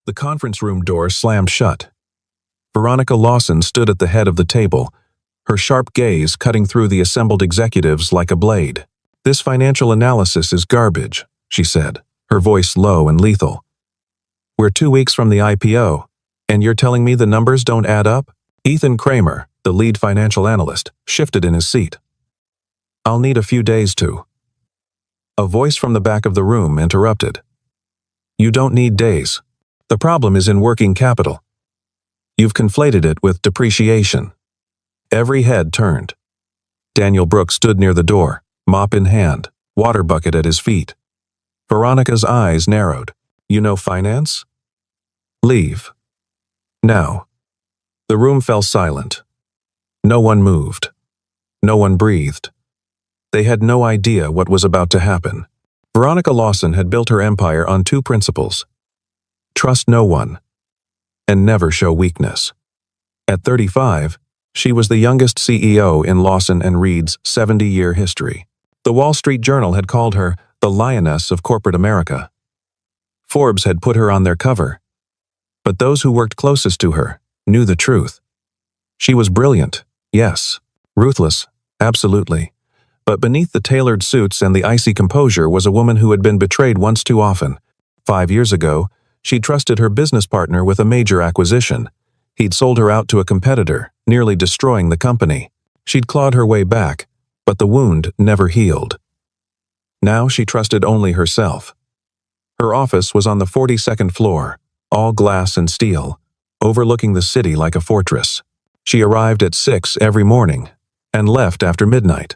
The conference room door slammed shut. Veronica Lawson stood at the head of the table, her sharp gaze cutting through the assembled executives like a blade. "This financial analysis is garbage," she said, her voice low and lethal. "We're 2 weeks from the IPO, and you're telling me the numbers don't add up?" Ethan Kramer, the lead financial analyst, shifted in his seat. "I'll need a few days to." A voice from the back of the room interrupted. "You don't need days. The problem is in working capital. You've conflated it with depreciation." Every head turned. Daniel Brooks stood near the door, mop in hand, water bucket at his feet. Veronica's eyes narrowed. "You know finance? Leave. Now." The room fell silent. No one moved. No one breathed. They had no idea what was about to happen. Veronica Lawson had built her empire on 2 principles: trust no one, and never show weakness. At 35, she was the youngest CEO in Lawson & Reed's 70-year history. The Wall Street Journal had called her the Lioness of Corporate America. Forbes had put her on their cover. But those who worked closest to her knew the truth. She was brilliant, yes. Ruthless, absolutely. But beneath the tailored suits and the icy composure was a woman who had been betrayed once too often. 5 years ago, she trusted her business partner with a major acquisition. He'd sold her out to a competitor, nearly destroying the company. She'd clawed her way back, but the wound never healed. Now she trusted only herself. Her office was on the 42nd floor, all glass and steel, overlooking the city like a fortress. She arrived at 6 every morning and left after midnight.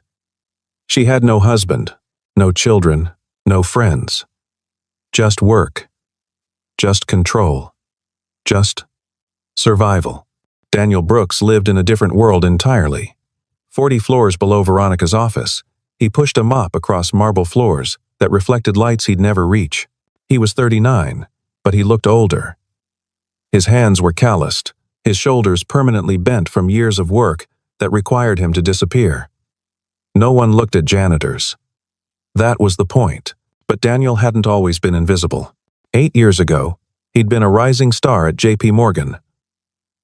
She had no husband, no children, no friends. Just work. Just control. Just survival. Daniel Brooks lived in a different world entirely. 40 floors below Veronica's office, he pushed a mop across marble floors that reflected lights he'd never reach. He was 39, but he looked older. His hands were calloused, his shoulders permanently bent from years of work that required him to disappear. No one looked at janitors. That was the point, but Daniel hadn't always been invisible. 8 years ago, he'd been a rising star at J.P. Morgan,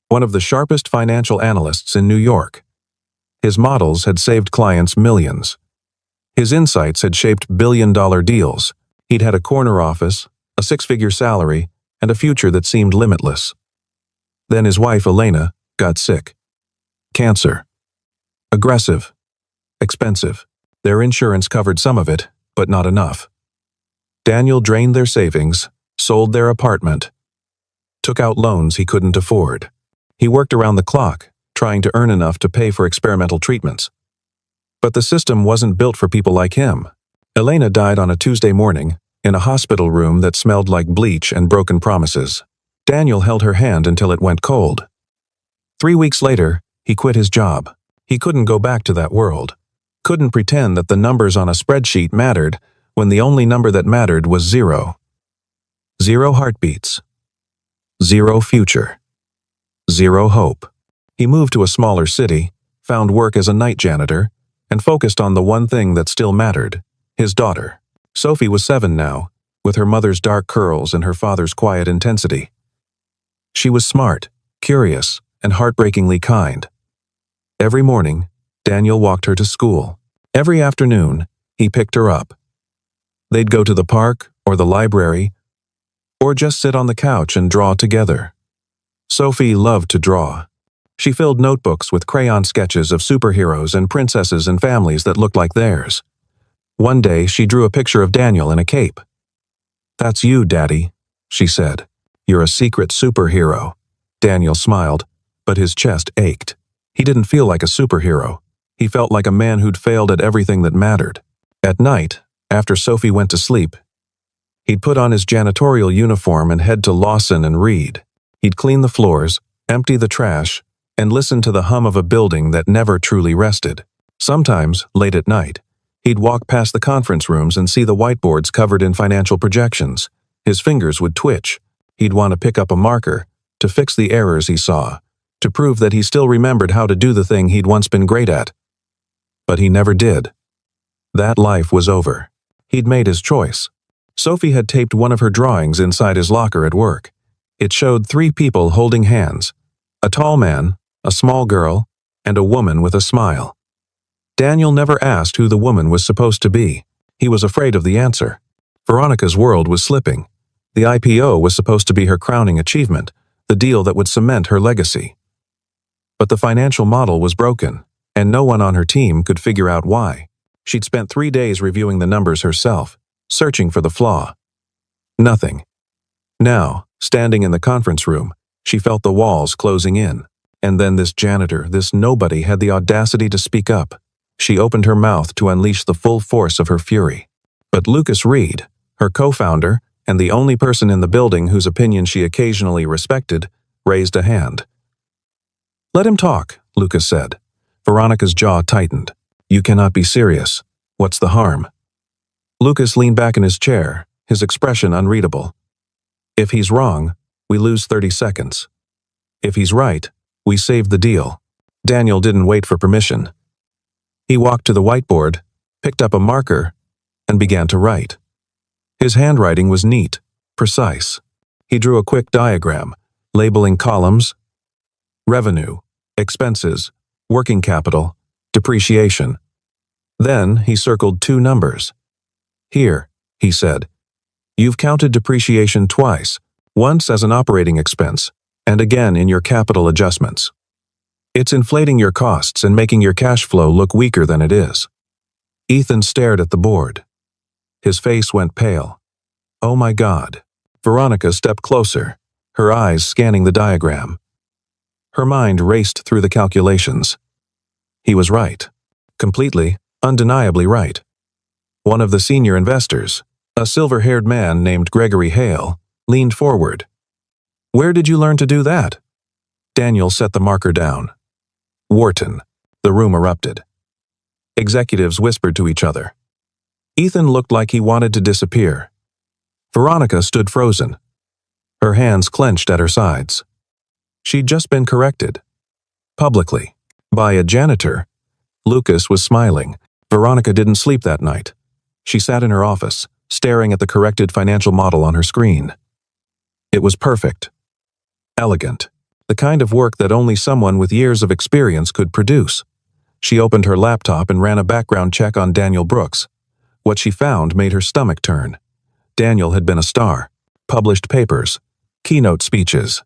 one of the sharpest financial analysts in New York. His models had saved clients millions. His insights had shaped billion-dollar deals. He'd had a corner office, a 6-figure salary, and a future that seemed limitless. Then his wife, Elena, got sick. Cancer. Aggressive. Expensive. Their insurance covered some of it, but not enough. Daniel drained their savings, sold their apartment, took out loans he couldn't afford. He worked around the clock, trying to earn enough to pay for experimental treatments. But the system wasn't built for people like him. Elena died on a Tuesday morning, in a hospital room that smelled like bleach and broken promises. Daniel held her hand until it went cold. 3 weeks later, he quit his job. He couldn't go back to that world. Couldn't pretend that the numbers on a spreadsheet mattered when the only number that mattered was 0. 0 heartbeats. 0 future. 0 hope. He moved to a smaller city, found work as a night janitor, and focused on the one thing that still mattered: his daughter. Sophie was 7 now, with her mother's dark curls and her father's quiet intensity. She was smart, curious, and heartbreakingly kind. Every morning, Daniel walked her to school. Every afternoon, he picked her up. They'd go to the park or the library, or just sit on the couch and draw together. Sophie loved to draw. She filled notebooks with crayon sketches of superheroes and princesses and families that looked like theirs. One day, she drew a picture of Daniel in a cape. "That's you, Daddy," she said. "You're a secret superhero." Daniel smiled, but his chest ached. He didn't feel like a superhero. He felt like a man who'd failed at everything that mattered. At night, after Sophie went to sleep, he'd put on his janitorial uniform and head to Lawson & Reed. He'd clean the floors, empty the trash, and listen to the hum of a building that never truly rested. Sometimes, late at night, he'd walk past the conference rooms and see the whiteboards covered in financial projections. His fingers would twitch. He'd want to pick up a marker, to fix the errors he saw, to prove that he still remembered how to do the thing he'd once been great at. But he never did. That life was over. He'd made his choice. Sophie had taped one of her drawings inside his locker at work. It showed 3 people holding hands, a tall man, a small girl, and a woman with a smile. Daniel never asked who the woman was supposed to be. He was afraid of the answer. Veronica's world was slipping. The IPO was supposed to be her crowning achievement, the deal that would cement her legacy. But the financial model was broken, and no one on her team could figure out why. She'd spent 3 days reviewing the numbers herself, searching for the flaw. Nothing. Now, standing in the conference room, she felt the walls closing in. And then this janitor, this nobody, had the audacity to speak up. She opened her mouth to unleash the full force of her fury. But Lucas Reed, her co-founder, and the only person in the building whose opinion she occasionally respected, raised a hand. "Let him talk," Lucas said. Veronica's jaw tightened. "You cannot be serious. What's the harm?" Lucas leaned back in his chair, his expression unreadable. "If he's wrong, we lose 30 seconds. If he's right, we save the deal." Daniel didn't wait for permission. He walked to the whiteboard, picked up a marker, and began to write. His handwriting was neat, precise. He drew a quick diagram, labeling columns: revenue, expenses, working capital, depreciation. Then he circled 2 numbers. "Here," he said. "You've counted depreciation twice, once as an operating expense, and again in your capital adjustments. It's inflating your costs and making your cash flow look weaker than it is." Ethan stared at the board. His face went pale. "Oh my God." Veronica stepped closer, her eyes scanning the diagram. Her mind raced through the calculations. He was right. Completely, undeniably right. One of the senior investors, a silver-haired man named Gregory Hale, leaned forward. "Where did you learn to do that?" Daniel set the marker down. "Wharton." The room erupted. Executives whispered to each other. Ethan looked like he wanted to disappear. Veronica stood frozen. Her hands clenched at her sides. She'd just been corrected. Publicly. By a janitor. Lucas was smiling. Veronica didn't sleep that night. She sat in her office, staring at the corrected financial model on her screen. It was perfect. Elegant. The kind of work that only someone with years of experience could produce. She opened her laptop and ran a background check on Daniel Brooks. What she found made her stomach turn. Daniel had been a star. Published papers. Keynote speeches.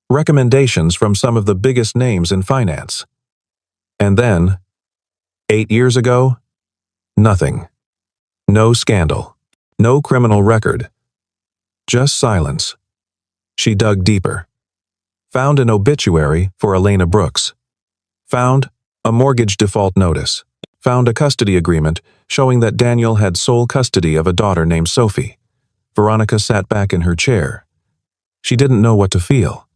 Recommendations from some of the biggest names in finance. And then, 8 years ago, nothing. No scandal. No criminal record. Just silence. She dug deeper. Found an obituary for Elena Brooks. Found a mortgage default notice. Found a custody agreement showing that Daniel had sole custody of a daughter named Sophie. Veronica sat back in her chair. She didn't know what to feel.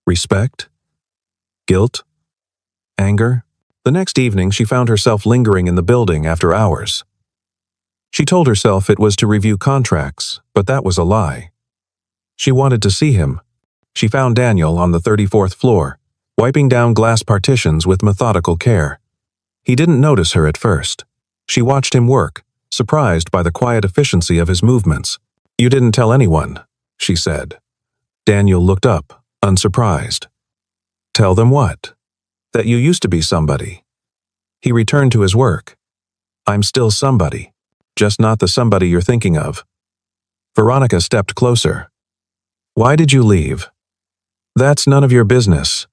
Respect? Guilt? Anger? The next evening, she found herself lingering in the building after hours. She told herself it was to review contracts, but that was a lie. She wanted to see him. She found Daniel on the 34th floor, wiping down glass partitions with methodical care. He didn't notice her at first. She watched him work, surprised by the quiet efficiency of his movements. "You didn't tell anyone," she said. Daniel looked up, unsurprised. "Tell them what?" "That you used to be somebody." He returned to his work. "I'm still somebody, just not the somebody you're thinking of." Veronica stepped closer. "Why did you leave?" "That's none of your business.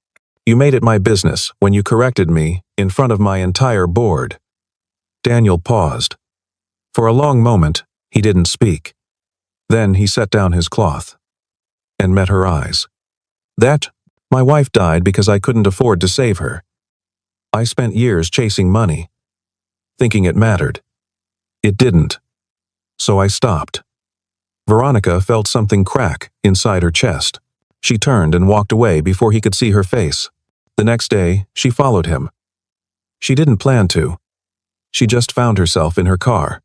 You made it my business when you corrected me in front of my entire board." Daniel paused. For a long moment, he didn't speak. Then he set down his cloth and met her eyes. My wife died because I couldn't afford to save her. I spent years chasing money, thinking it mattered. It didn't. So I stopped." Veronica felt something crack inside her chest. She turned and walked away before he could see her face. The next day, she followed him. She didn't plan to. She just found herself in her car,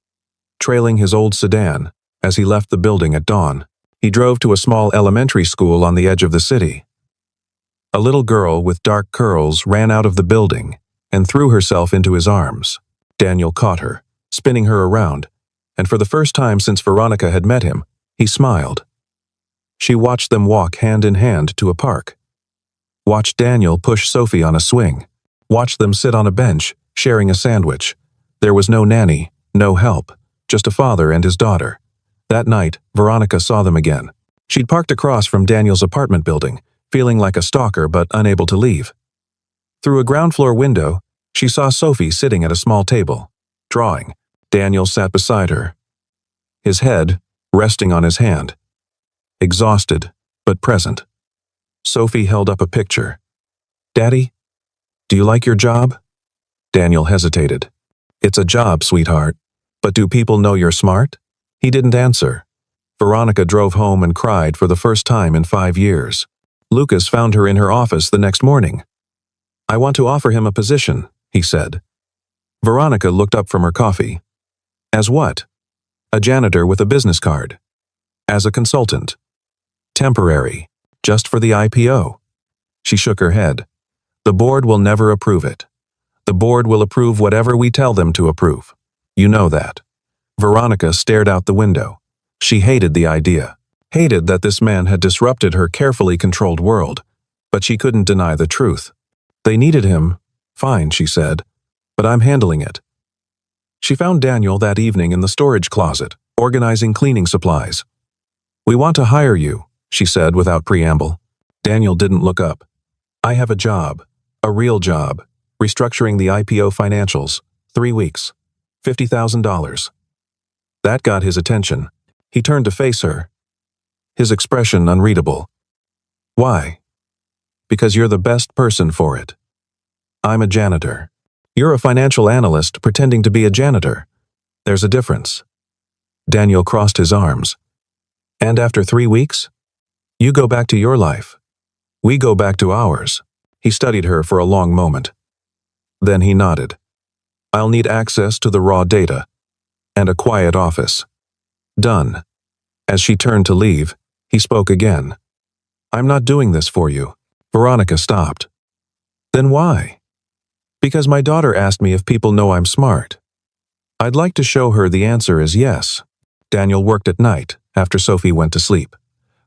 trailing his old sedan as he left the building at dawn. He drove to a small elementary school on the edge of the city. A little girl with dark curls ran out of the building and threw herself into his arms. Daniel caught her, spinning her around, and for the first time since Veronica had met him, he smiled. She watched them walk hand in hand to a park. Watched Daniel push Sophie on a swing. Watched them sit on a bench, sharing a sandwich. There was no nanny, no help, just a father and his daughter. That night, Veronica saw them again. She'd parked across from Daniel's apartment building, feeling like a stalker but unable to leave. Through a ground-floor window, she saw Sophie sitting at a small table, drawing. Daniel sat beside her, his head resting on his hand, exhausted but present. Sophie held up a picture. "Daddy, do you like your job?" Daniel hesitated. "It's a job, sweetheart. But do people know you're smart?" He didn't answer. Veronica drove home and cried for the first time in 5 years. Lucas found her in her office the next morning. "I want to offer him a position," he said. Veronica looked up from her coffee. "As what?" "A janitor with a business card." "As a consultant." "Temporary. Just for the IPO." She shook her head. "The board will never approve it. The board will approve whatever we tell them to approve. You know that." Veronica stared out the window. She hated the idea. Hated that this man had disrupted her carefully controlled world. But she couldn't deny the truth. "They needed him. Fine," she said. "But I'm handling it." She found Daniel that evening in the storage closet, organizing cleaning supplies. "We want to hire you," she said without preamble. Daniel didn't look up. "I have a job. A real job. Restructuring the IPO financials. 3 weeks. $50,000. That got his attention. He turned to face her, his expression unreadable. "Why?" "Because you're the best person for it. I'm a janitor. You're a financial analyst pretending to be a janitor. There's a difference." Daniel crossed his arms. "And after 3 weeks? You go back to your life. We go back to ours." He studied her for a long moment. Then he nodded. "I'll need access to the raw data. And a quiet office." "Done." As she turned to leave, he spoke again. "I'm not doing this for you." Veronica stopped. "Then why?" "Because my daughter asked me if people know I'm smart. I'd like to show her the answer is yes." Daniel worked at night, after Sophie went to sleep.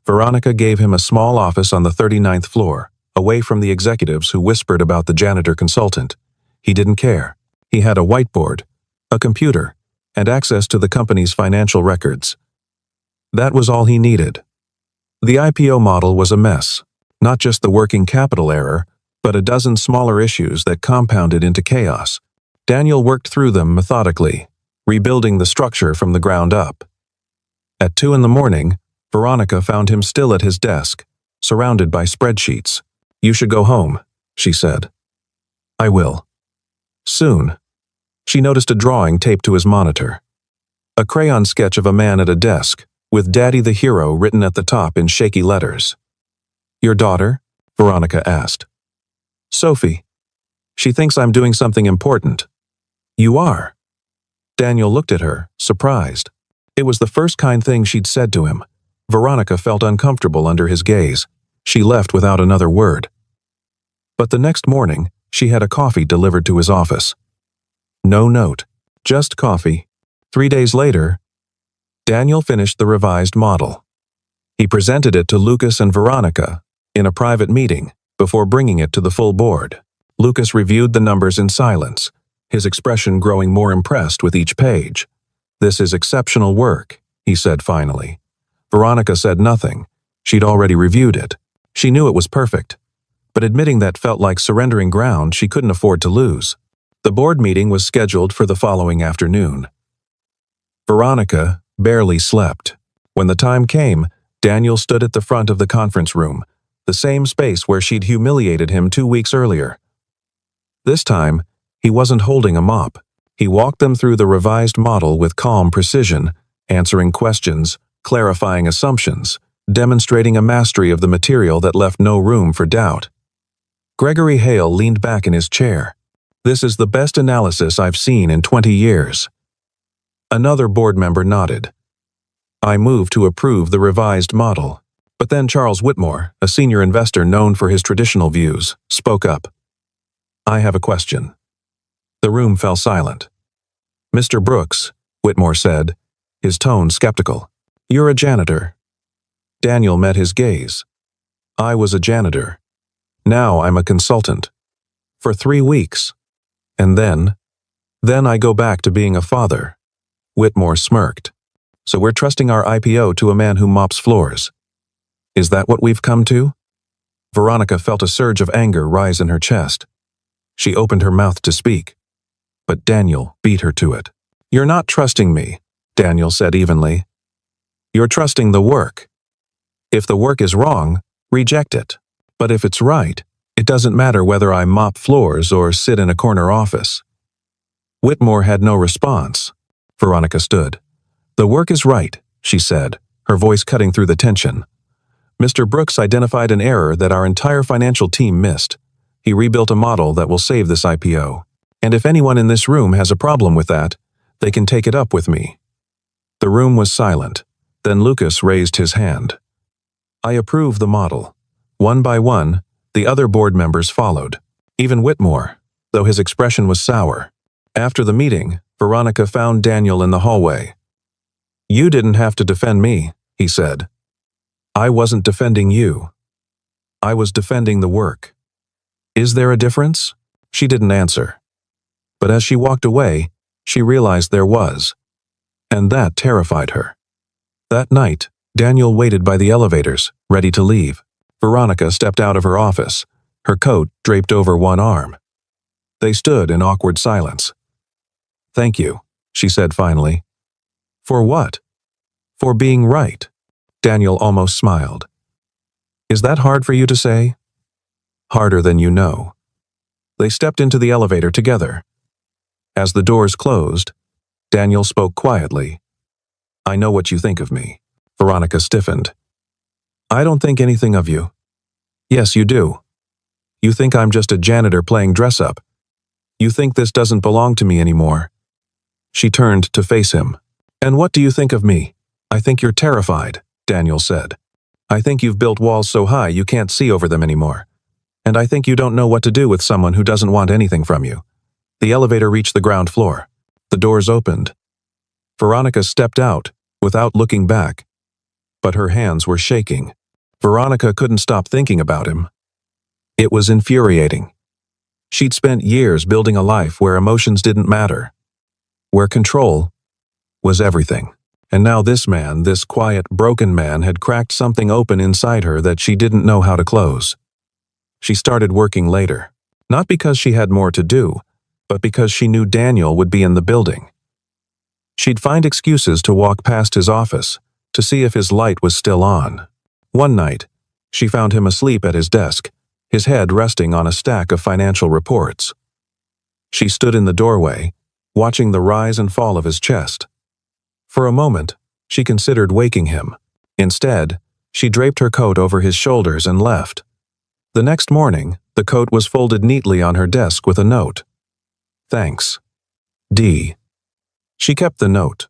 Veronica gave him a small office on the 39th floor, away from the executives who whispered about the janitor consultant. He didn't care. He had a whiteboard, a computer, and access to the company's financial records. That was all he needed. The IPO model was a mess, not just the working capital error, but a dozen smaller issues that compounded into chaos. Daniel worked through them methodically, rebuilding the structure from the ground up. At 2 in the morning, Veronica found him still at his desk, surrounded by spreadsheets. "You should go home," she said. "I will." Soon. She noticed a drawing taped to his monitor. A crayon sketch of a man at a desk, with "Daddy the Hero" written at the top in shaky letters. "Your daughter?" Veronica asked. "Sophie. She thinks I'm doing something important." "You are?" Daniel looked at her, surprised. It was the first kind thing she'd said to him. Veronica felt uncomfortable under his gaze. She left without another word. But the next morning, she had a coffee delivered to his office. No note, just coffee. 3 days later, Daniel finished the revised model. He presented it to Lucas and Veronica in a private meeting before bringing it to the full board. Lucas reviewed the numbers in silence, his expression growing more impressed with each page. "This is exceptional work," he said finally. Veronica said nothing. She'd already reviewed it. She knew it was perfect. But admitting that felt like surrendering ground she couldn't afford to lose. The board meeting was scheduled for the following afternoon. Veronica barely slept. When the time came, Daniel stood at the front of the conference room, the same space where she'd humiliated him 2 weeks earlier. This time, he wasn't holding a mop. He walked them through the revised model with calm precision, answering questions, clarifying assumptions, demonstrating a mastery of the material that left no room for doubt. Gregory Hale leaned back in his chair. "This is the best analysis I've seen in 20 years. Another board member nodded. "I move to approve the revised model." But then Charles Whitmore, a senior investor known for his traditional views, spoke up. "I have a question." The room fell silent. "Mr. Brooks," Whitmore said, his tone skeptical, "you're a janitor." Daniel met his gaze. I was a janitor. Now I'm a consultant. For 3 weeks. And then I go back to being a father. Whitmore smirked. So we're trusting our IPO to a man who mops floors. Is that what we've come to? Veronica felt a surge of anger rise in her chest. She opened her mouth to speak, but Daniel beat her to it. You're not trusting me, Daniel said evenly. You're trusting the work. If the work is wrong, reject it. But if it's right, it doesn't matter whether I mop floors or sit in a corner office. Whitmore had no response. Veronica stood. The work is right, she said, her voice cutting through the tension. Mr. Brooks identified an error that our entire financial team missed. He rebuilt a model that will save this IPO. And if anyone in this room has a problem with that, they can take it up with me. The room was silent. Then Lucas raised his hand. I approve the model. One by one, the other board members followed. Even Whitmore, though his expression was sour. After the meeting, Veronica found Daniel in the hallway. You didn't have to defend me, he said. I wasn't defending you. I was defending the work. Is there a difference? She didn't answer. But as she walked away, she realized there was. And that terrified her. That night, Daniel waited by the elevators, ready to leave. Veronica stepped out of her office, her coat draped over one arm. They stood in awkward silence. Thank you, she said finally. For what? For being right. Daniel almost smiled. Is that hard for you to say? Harder than you know. They stepped into the elevator together. As the doors closed, Daniel spoke quietly. I know what you think of me. Veronica stiffened. I don't think anything of you. Yes, you do. You think I'm just a janitor playing dress-up. You think this doesn't belong to me anymore. She turned to face him. And what do you think of me? I think you're terrified, Daniel said. I think you've built walls so high you can't see over them anymore. And I think you don't know what to do with someone who doesn't want anything from you. The elevator reached the ground floor. The doors opened. Veronica stepped out, without looking back. But her hands were shaking. Veronica couldn't stop thinking about him. It was infuriating. She'd spent years building a life where emotions didn't matter, where control was everything. And now this man, this quiet, broken man, had cracked something open inside her that she didn't know how to close. She started working later, not because she had more to do, but because she knew Daniel would be in the building. She'd find excuses to walk past his office, to see if his light was still on. One night, she found him asleep at his desk, his head resting on a stack of financial reports. She stood in the doorway, watching the rise and fall of his chest. For a moment, she considered waking him. Instead, she draped her coat over his shoulders and left. The next morning, the coat was folded neatly on her desk with a note. Thanks. D. She kept the note.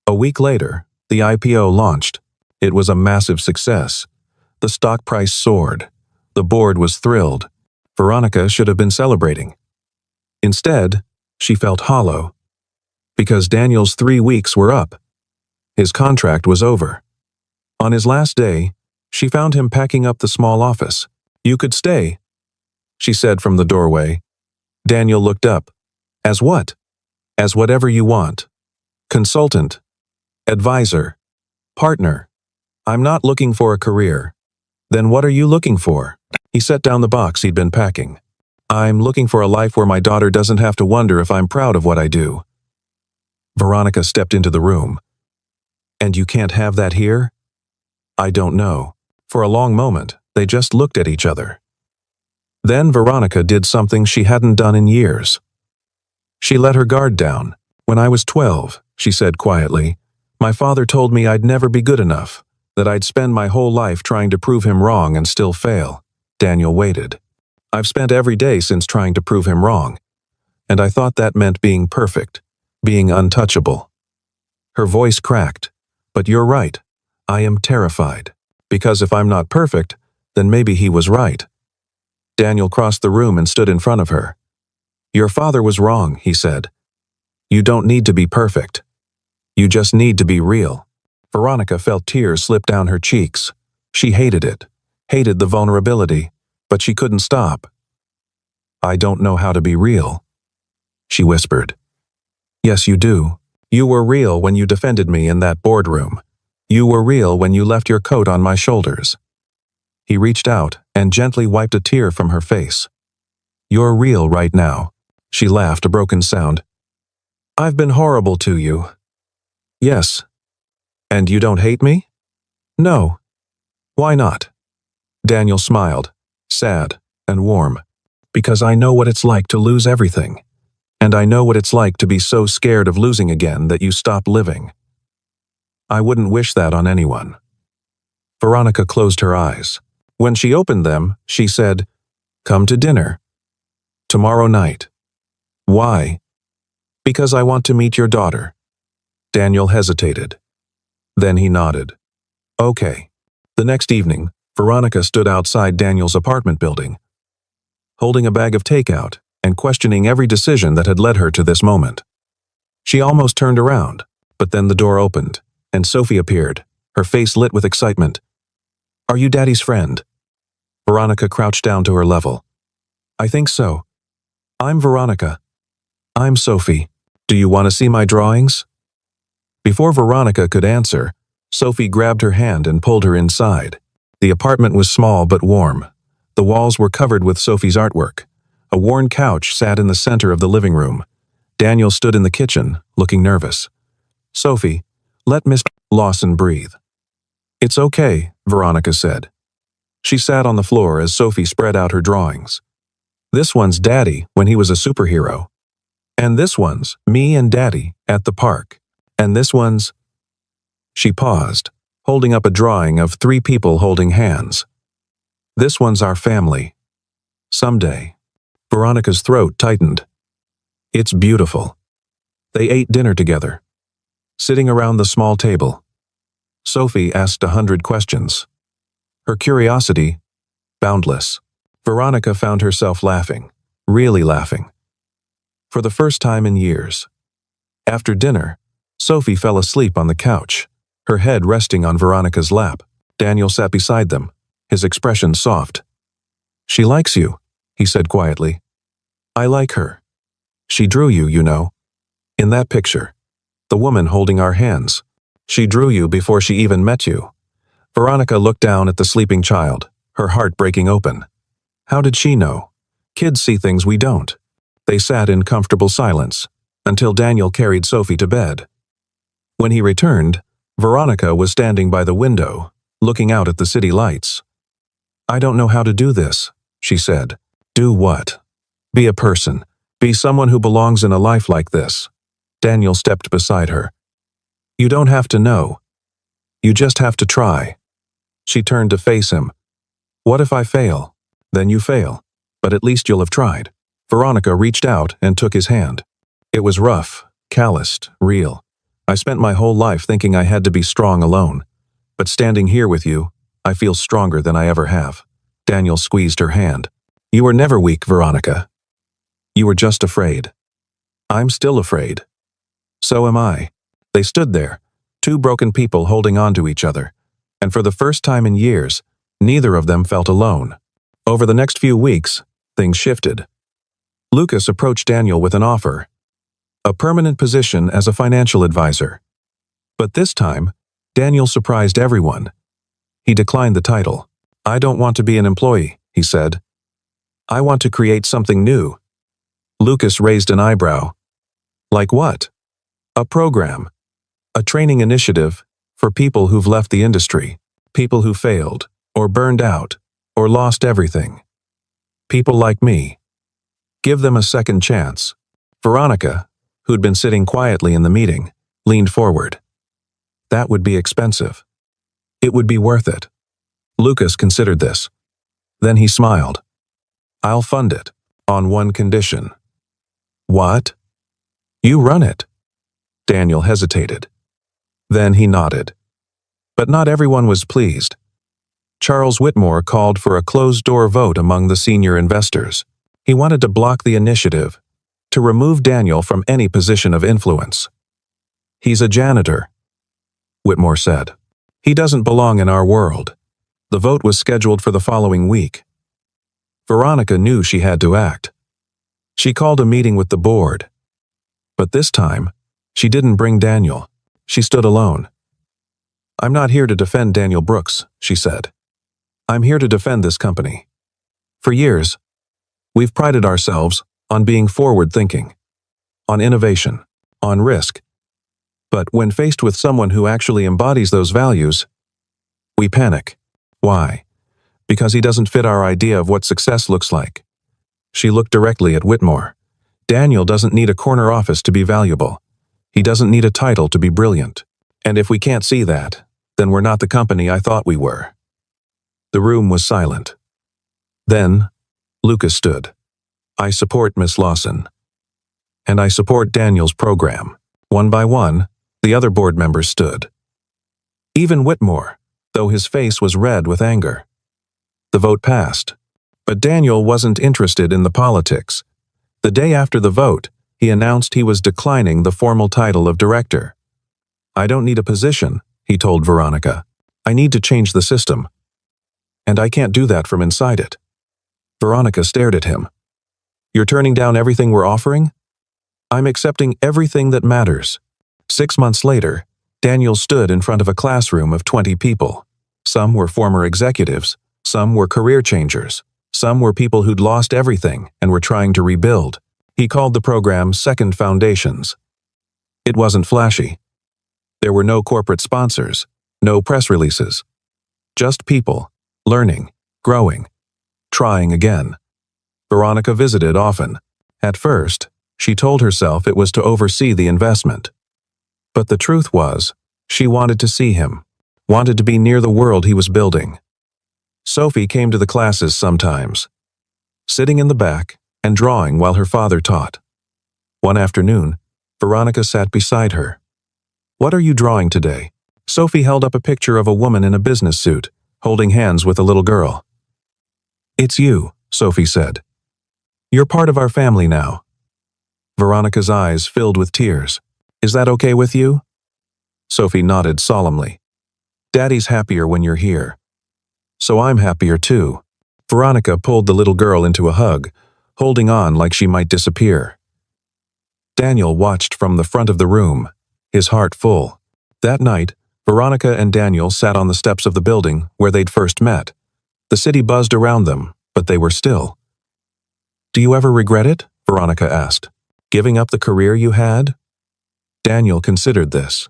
A week later, the IPO launched. It was a massive success. The stock price soared. The board was thrilled. Veronica should have been celebrating. Instead, she felt hollow. Because Daniel's 3 weeks were up. His contract was over. On his last day, she found him packing up the small office. You could stay, she said from the doorway. Daniel looked up. As what? As whatever you want. Consultant. Advisor. Partner. I'm not looking for a career. Then what are you looking for? He set down the box he'd been packing. I'm looking for a life where my daughter doesn't have to wonder if I'm proud of what I do. Veronica stepped into the room. And you can't have that here? I don't know. For a long moment, they just looked at each other. Then Veronica did something she hadn't done in years. She let her guard down. When I was 12, she said quietly, my father told me I'd never be good enough, that I'd spend my whole life trying to prove him wrong and still fail. Daniel waited. I've spent every day since trying to prove him wrong. And I thought that meant being perfect, being untouchable. Her voice cracked. But you're right. I am terrified. Because if I'm not perfect, then maybe he was right. Daniel crossed the room and stood in front of her. Your father was wrong, he said. You don't need to be perfect. You just need to be real. Veronica felt tears slip down her cheeks. She hated it, hated the vulnerability, but she couldn't stop. "I don't know how to be real," she whispered. "Yes, you do. You were real when you defended me in that boardroom. You were real when you left your coat on my shoulders." He reached out and gently wiped a tear from her face. "You're real right now." She laughed, a broken sound. "I've been horrible to you." "Yes. And you don't hate me?" "No." "Why not?" Daniel smiled, sad and warm. "Because I know what it's like to lose everything. And I know what it's like to be so scared of losing again that you stop living. I wouldn't wish that on anyone." Veronica closed her eyes. When she opened them, she said, "Come to dinner. Tomorrow night." "Why?" "Because I want to meet your daughter." Daniel hesitated. Then he nodded. "Okay." The next evening, Veronica stood outside Daniel's apartment building, holding a bag of takeout and questioning every decision that had led her to this moment. She almost turned around, but then the door opened, and Sophie appeared, her face lit with excitement. "Are you Daddy's friend?" Veronica crouched down to her level. "I think so. I'm Veronica." "I'm Sophie. Do you want to see my drawings?" Before Veronica could answer, Sophie grabbed her hand and pulled her inside. The apartment was small but warm. The walls were covered with Sophie's artwork. A worn couch sat in the center of the living room. Daniel stood in the kitchen, looking nervous. "Sophie, let Miss Lawson breathe." "It's okay," Veronica said. She sat on the floor as Sophie spread out her drawings. "This one's Daddy when he was a superhero. And this one's me and Daddy at the park. And this one's—" She paused, holding up a drawing of 3 people holding hands. "This one's our family. Someday." Veronica's throat tightened. "It's beautiful." They ate dinner together, sitting around the small table. Sophie asked 100 questions. Her curiosity, boundless. Veronica found herself laughing, really laughing. For the first time in years. After dinner, Sophie fell asleep on the couch, her head resting on Veronica's lap. Daniel sat beside them, his expression soft. "She likes you," he said quietly. "I like her. She drew you, you know. In that picture. The woman holding our hands. She drew you before she even met you." Veronica looked down at the sleeping child, her heart breaking open. How did she know? Kids see things we don't. They sat in comfortable silence, until Daniel carried Sophie to bed. When he returned, Veronica was standing by the window, looking out at the city lights. "I don't know how to do this," she said. "Do what?" "Be a person. Be someone who belongs in a life like this." Daniel stepped beside her. "You don't have to know. You just have to try." She turned to face him. "What if I fail?" "Then you fail. But at least you'll have tried." Veronica reached out and took his hand. "It was rough, calloused, real. I spent my whole life thinking I had to be strong alone. But standing here with you, I feel stronger than I ever have." Daniel squeezed her hand. "You were never weak, Veronica. You were just afraid." "I'm still afraid." "So am I." They stood there, 2 broken people holding on to each other. And for the first time in years, neither of them felt alone. Over the next few weeks, things shifted. Lucas approached Daniel with an offer. A permanent position as a financial advisor. But this time, Daniel surprised everyone. He declined the title. "I don't want to be an employee," he said. "I want to create something new." Lucas raised an eyebrow. "Like what?" "A program. A training initiative for people who've left the industry, people who failed, or burned out, or lost everything. People like me. Give them a second chance." Veronica, who'd been sitting quietly in the meeting, leaned forward. "That would be expensive." "It would be worth it." Lucas considered this. Then he smiled. "I'll fund it, on one condition." "What?" "You run it." Daniel hesitated. Then he nodded. But not everyone was pleased. Charles Whitmore called for a closed-door vote among the senior investors. He wanted to block the initiative, to remove Daniel from any position of influence. "He's a janitor," Whitmore said. "He doesn't belong in our world. The vote was scheduled for the following week. Veronica knew she had to act. She called a meeting with the board. But this time, she didn't bring Daniel. She stood alone. "I'm not here to defend Daniel Brooks," she said. "I'm here to defend this company. For years, we've prided ourselves on being forward-thinking, on innovation, on risk. But when faced with someone who actually embodies those values, we panic. Why? Because he doesn't fit our idea of what success looks like." She looked directly at Whitmore. "Daniel doesn't need a corner office to be valuable. He doesn't need a title to be brilliant. And if we can't see that, then we're not the company I thought we were." The room was silent. Then, Lucas stood. "I support Miss Lawson. And I support Daniel's program." One by one, the other board members stood. Even Whitmore, though his face was red with anger. The vote passed. But Daniel wasn't interested in the politics. The day after the vote, he announced he was declining the formal title of director. "I don't need a position," he told Veronica. "I need to change the system. And I can't do that from inside it." Veronica stared at him. "You're turning down everything we're offering?" "I'm accepting everything that matters." 6 months later, Daniel stood in front of a classroom of 20 people. Some were former executives, some were career changers, some were people who'd lost everything and were trying to rebuild. He called the program Second Foundations. It wasn't flashy. There were no corporate sponsors, no press releases. Just people, learning, growing, trying again. Veronica visited often. At first, she told herself it was to oversee the investment. But the truth was, she wanted to see him, wanted to be near the world he was building. Sophie came to the classes sometimes, sitting in the back and drawing while her father taught. One afternoon, Veronica sat beside her. "What are you drawing today?" Sophie held up a picture of a woman in a business suit, holding hands with a little girl. "It's you," Sophie said. "You're part of our family now." Veronica's eyes filled with tears. "Is that okay with you?" Sophie nodded solemnly. "Daddy's happier when you're here. So I'm happier too." Veronica pulled the little girl into a hug, holding on like she might disappear. Daniel watched from the front of the room, his heart full. That night, Veronica and Daniel sat on the steps of the building where they'd first met. The city buzzed around them, but they were still. "Do you ever regret it?" Veronica asked. "Giving up the career you had?" Daniel considered this.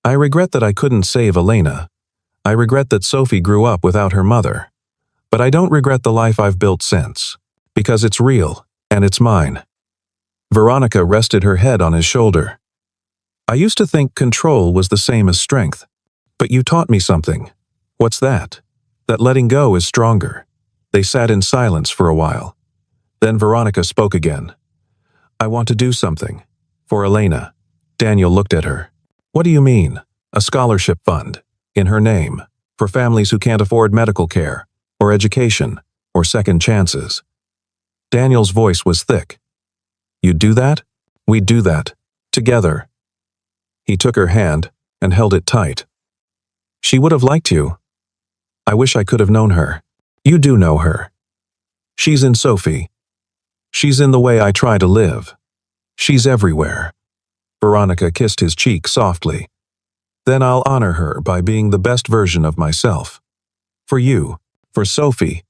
"I regret that I couldn't save Elena. I regret that Sophie grew up without her mother. But I don't regret the life I've built since, because it's real, and it's mine." Veronica rested her head on his shoulder. "I used to think control was the same as strength. But you taught me something." "What's that?" "That letting go is stronger." They sat in silence for a while. Then Veronica spoke again. "I want to do something. For Elena." Daniel looked at her. "What do you mean? A scholarship fund, in her name, for families who can't afford medical care, or education, or second chances?" Daniel's voice was thick. "You'd do that?" "We'd do that. Together." He took her hand and held it tight. "She would have liked you. I wish I could have known her." "You do know her. She's in Sophie. She's in the way I try to live. She's everywhere." Veronica kissed his cheek softly. "Then I'll honor her by being the best version of myself. For you, for Sophie,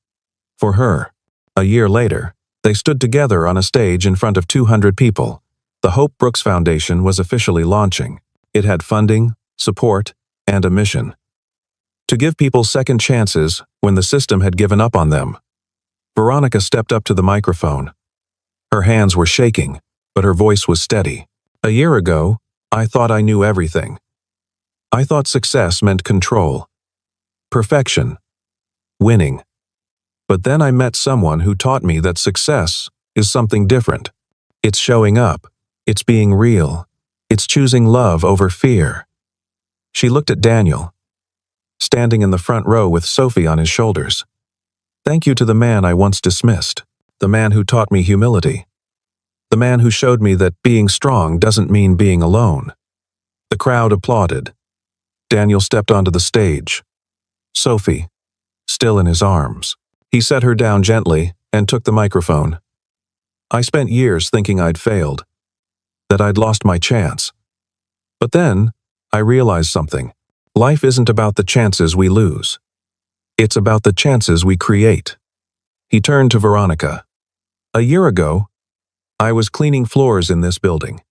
for her." A year later, they stood together on a stage in front of 200 people. The Hope Brooks Foundation was officially launching. It had funding, support, and a mission. To give people second chances when the system had given up on them. Veronica stepped up to the microphone. Her hands were shaking, but her voice was steady. "A year ago, I thought I knew everything. I thought success meant control, perfection, winning. But then I met someone who taught me that success is something different. It's showing up. It's being real. It's choosing love over fear." She looked at Daniel, standing in the front row with Sophie on his shoulders. "Thank you to the man I once dismissed, the man who taught me humility, the man who showed me that being strong doesn't mean being alone." The crowd applauded. Daniel stepped onto the stage. "Sophie, still in his arms. He set her down gently and took the microphone. I spent years thinking I'd failed, that I'd lost my chance. But then, I realized something. Life isn't about the chances we lose. It's about the chances we create. He turned to Veronica. A year ago, I was cleaning floors in this building.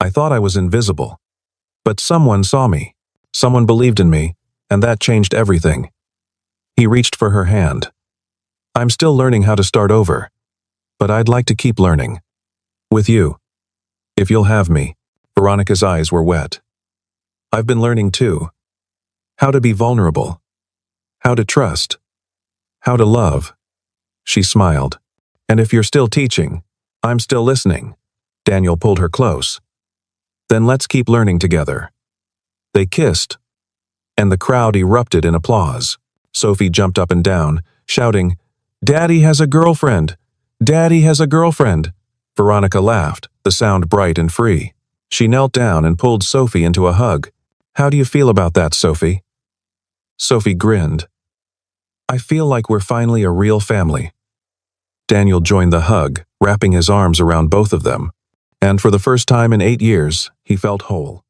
I thought I was invisible. But someone saw me. Someone believed in me, and that changed everything. He reached for her hand. I'm still learning how to start over, but I'd like to keep learning. With you. If you'll have me. Veronica's eyes were wet. I've been learning too. How to be vulnerable. How to trust. How to love. She smiled. And if you're still teaching, I'm still listening. Daniel pulled her close. Then let's keep learning together. They kissed, and the crowd erupted in applause. Sophie jumped up and down, shouting, "Daddy has a girlfriend! Daddy has a girlfriend!" Veronica laughed, the sound bright and free. She knelt down and pulled Sophie into a hug. "How do you feel about that, Sophie?" Sophie grinned. "I feel like we're finally a real family." Daniel joined the hug, wrapping his arms around both of them. And for the first time in 8 years, he felt whole.